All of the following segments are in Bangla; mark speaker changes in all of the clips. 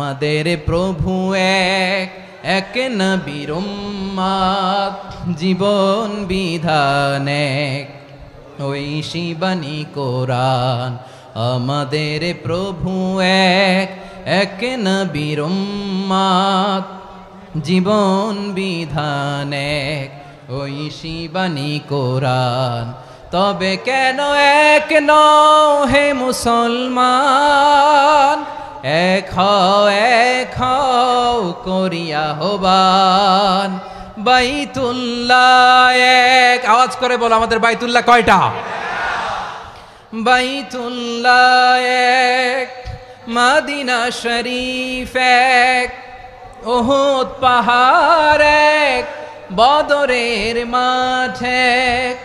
Speaker 1: আমাদের প্রভু এক, এক নবীর উম্মত, জীবন বিধান এক, ওই শিবানী কোরআন। আমাদের প্রভু এক, এক নবীর উম্মত, জীবন বিধান এক, ওই শিবানী কোরআন। তবে কেন এক নও হে মুসলমান, এক হও করিয়া হবান। বাইতুল্লাহ এক, আওয়াজ করে বলো আমাদের বাইতুল্লাহ কয়টা? বাইতুল্লাহ এক, মদিনা শরীফ এক, উহুদ পাহাড় এক, বদরের মাঠ এক।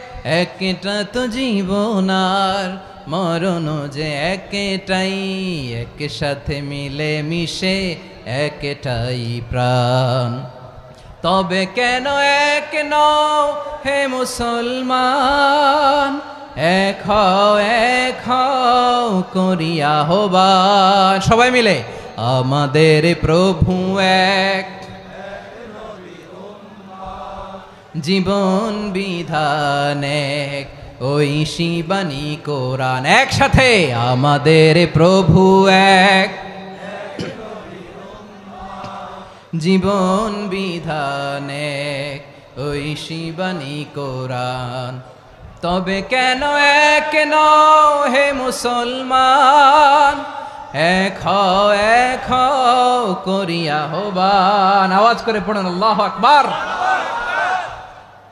Speaker 1: একটা তো জীবন আর মরণ যে একটাই, একসাথে মিলে মিশে একটাই প্রাণ। তবে কেন এক নও হে মুসলমান, এক হও করিয়া হবান। সবাই মিলে আমাদের প্রভু এক, জীবন বিধান এক, ওই শিবানী কোরআন। একসাথে আমাদের প্রভু এক, জীবন বিধান এক, ওই শিবানী কোরআন। তবে কেন এক নও হে মুসলমান, এক হও করিয়া হবান। আওয়াজ করে পড়েন আল্লাহু আকবার।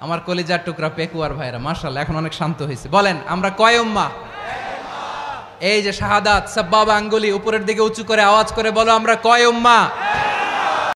Speaker 1: আমার কলিজার টুকরা পেকুয়ার ভাইরা মাশাআল্লাহ এখন অনেক শান্ত হয়েছে। বলেন আমরা কয় উম্মাহ? এই যে শাহাদাত সাব্বাবা আঙ্গুলি উপরের দিকে উঁচু করে আওয়াজ করে বলো আমরা কয় উম্মাহ?